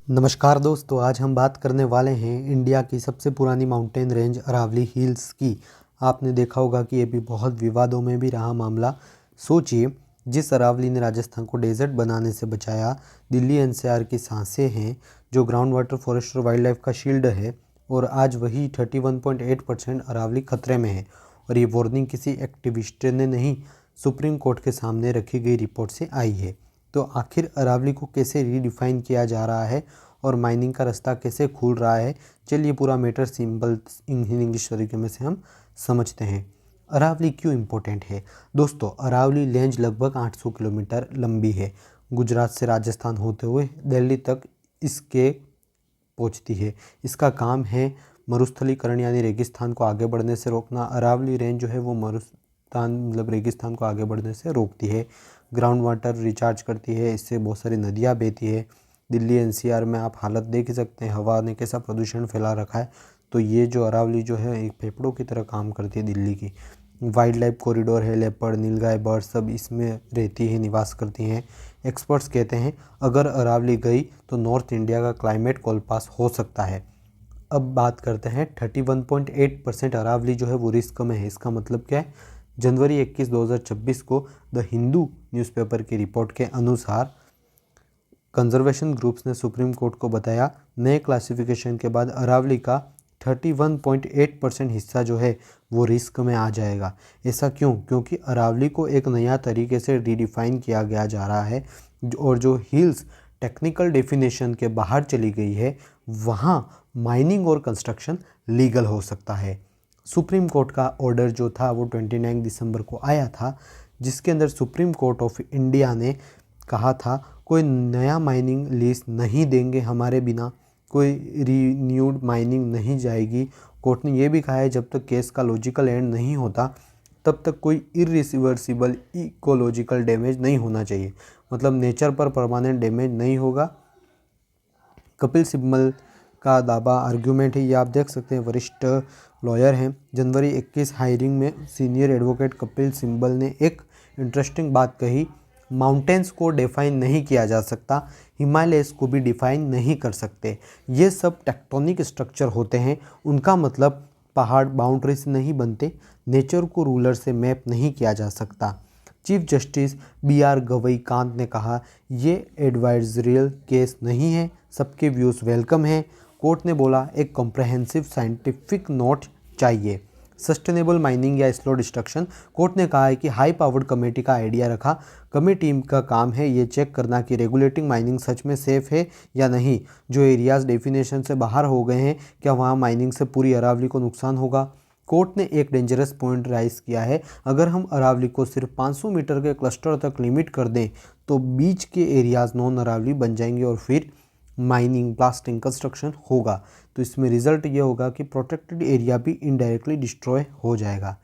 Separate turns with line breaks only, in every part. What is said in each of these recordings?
नमस्कार दोस्तों, आज हम बात करने वाले हैं इंडिया की सबसे पुरानी माउंटेन रेंज अरावली हिल्स की। आपने देखा होगा कि ये भी बहुत विवादों में भी रहा मामला। सोचिए, जिस अरावली ने राजस्थान को डेजर्ट बनाने से बचाया, दिल्ली एनसीआर की सांसें हैं, जो ग्राउंड वाटर फॉरेस्ट और वाइल्ड लाइफ का शील्ड है, और आज वही 31.8% अरावली खतरे में है। और ये वार्निंग किसी एक्टिविस्ट ने नहीं, सुप्रीम कोर्ट के सामने रखी गई रिपोर्ट से आई है। तो आखिर अरावली को कैसे रीडिफाइन किया जा रहा है और माइनिंग का रास्ता कैसे खुल रहा है, चलिए पूरा मैटर सिंपल इंग्लिश तरीके में से हम समझते हैं। अरावली क्यों इम्पोर्टेंट है दोस्तों? अरावली रेंज लगभग 800 किलोमीटर लंबी है। गुजरात से राजस्थान होते हुए दिल्ली तक इसके पहुंचती है। इसका काम है मरुस्थलीकरण यानी रेगिस्तान को आगे बढ़ने से रोकना। अरावली रेंज जो है वो रेगिस्तान को आगे बढ़ने से रोकती है। ग्राउंड वाटर रिचार्ज करती है, इससे बहुत सारी नदियाँ बहती है। दिल्ली एनसीआर में आप हालत देख ही सकते हैं, हवा ने कैसा प्रदूषण फैला रखा है। तो ये जो अरावली जो है एक फेफड़ों की तरह काम करती है दिल्ली की। वाइल्ड लाइफ कॉरिडोर है, लेपर्ड, नीलगाय, बर्ड सब इसमें रहती है, निवास करती हैं। एक्सपर्ट्स कहते हैं अगर अरावली गई तो नॉर्थ इंडिया का क्लाइमेट कोलपास हो सकता है। अब बात करते हैं 31.8% अरावली जो है वो रिस्क में है। इसका मतलब क्या है? जनवरी 21, 2026 को द हिंदू न्यूज़पेपर की रिपोर्ट के अनुसार कंजर्वेशन ग्रुप्स ने सुप्रीम कोर्ट को बताया, नए क्लासिफिकेशन के बाद अरावली का 31.8% हिस्सा जो है वो रिस्क में आ जाएगा। ऐसा क्यों? क्योंकि अरावली को एक नया तरीके से रिडिफाइन किया गया जा रहा है, और जो हिल्स टेक्निकल डेफिनेशन के बाहर चली गई है, वहाँ माइनिंग और कंस्ट्रक्शन लीगल हो सकता है। सुप्रीम कोर्ट का ऑर्डर जो था वो 29 दिसंबर को आया था, जिसके अंदर सुप्रीम कोर्ट ऑफ इंडिया ने कहा था कोई नया माइनिंग लीज नहीं देंगे हमारे बिना, कोई रीन्यूड माइनिंग नहीं जाएगी। कोर्ट ने यह भी कहा है जब तक केस का लॉजिकल एंड नहीं होता तब तक कोई इरिवर्सिबल इकोलॉजिकल डैमेज नहीं होना चाहिए, मतलब नेचर पर परमानेंट डैमेज नहीं होगा। कपिल सिब्बल का दावा आर्ग्यूमेंट है, ये आप देख सकते हैं, वरिष्ठ लॉयर हैं। जनवरी 21 हायरिंग में सीनियर एडवोकेट कपिल सिब्बल ने एक इंटरेस्टिंग बात कही, माउंटेन्स को डिफाइन नहीं किया जा सकता, हिमालयस को भी डिफाइन नहीं कर सकते। ये सब टेक्टोनिक स्ट्रक्चर होते हैं, उनका मतलब पहाड़ बाउंड्री से नहीं बनते, नेचर को रूलर से मैप नहीं किया जा सकता। Chief justice BR Gavai Kant ने कहा, ये एडवाइजरियल केस नहीं है, सबके व्यूज़ वेलकम हैं। कोर्ट ने बोला एक कॉम्प्रहेंसिव साइंटिफिक नोट चाहिए। सस्टेनेबल माइनिंग या स्लो डिस्ट्रक्शन, कोर्ट ने कहा है कि हाई पावर्ड कमेटी का आइडिया रखा। कमेटी का काम है ये चेक करना कि रेगुलेटिंग माइनिंग सच में सेफ है या नहीं। जो एरियाज डेफिनेशन से बाहर हो गए हैं, क्या वहाँ माइनिंग से पूरी अरावली को नुकसान होगा? कोर्ट ने एक डेंजरस पॉइंट राइज किया है, अगर हम अरावली को सिर्फ 500 मीटर के क्लस्टर तक लिमिट कर दें तो बीच के एरियाज नॉन अरावली बन जाएंगे और फिर माइनिंग, ब्लास्टिंग, कंस्ट्रक्शन होगा। तो इसमें रिजल्ट ये होगा कि प्रोटेक्टेड एरिया भी इनडायरेक्टली डिस्ट्रॉय हो जाएगा।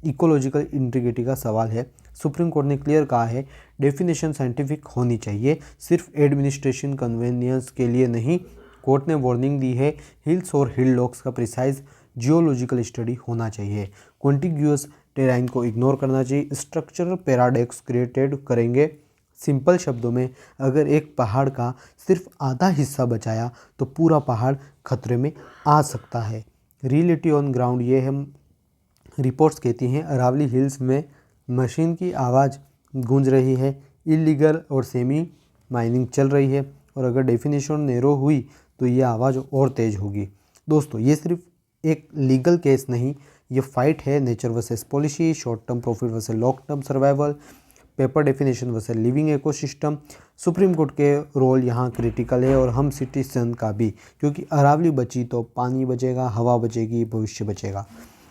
इकोलॉजिकल इंटीग्रिटी का सवाल है। सुप्रीम कोर्ट ने क्लियर कहा है डेफिनेशन साइंटिफिक होनी चाहिए, सिर्फ एडमिनिस्ट्रेशन कन्वीनियंस के लिए नहीं। कोर्ट ने वार्निंग दी है, हिल्स और हिल लॉक्स का प्रिसाइज जियोलॉजिकल स्टडी होना चाहिए, कॉन्टिग्यूअस टेराइन को इग्नोर करना चाहिए, स्ट्रक्चरल पैराडॉक्स क्रिएटेड करेंगे। सिंपल शब्दों में, अगर एक पहाड़ का सिर्फ आधा हिस्सा बचाया तो पूरा पहाड़ खतरे में आ सकता है। रियलिटी ऑन ग्राउंड ये है, रिपोर्ट्स कहती हैं अरावली हिल्स में मशीन की आवाज़ गूंज रही है, इलीगल और सेमी माइनिंग चल रही है, और अगर डेफिनेशन नैरो हुई तो ये आवाज़ और तेज़ होगी। दोस्तों, ये सिर्फ एक लीगल केस नहीं, ये फाइट है nature versus policy, short term profit versus long term survival, paper definition versus living ecosystem. Supreme court के रोल यहाँ क्रिटिकल है, और हम सिटीजन का भी, क्योंकि अरावली बची तो पानी बचेगा, हवा बचेगी, भविष्य बचेगा।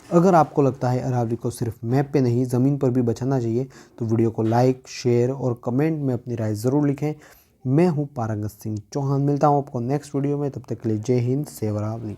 अगर आपको लगता है अरावली को सिर्फ मैप पे नहीं ज़मीन पर भी बचाना चाहिए तो वीडियो को लाइक, शेयर और कमेंट में अपनी राय ज़रूर लिखें। मैं हूँ पारंगत सिंह चौहान, मिलता हूँ आपको नेक्स्ट वीडियो में, तब तक के लिए जय हिंद, सेव अरावली।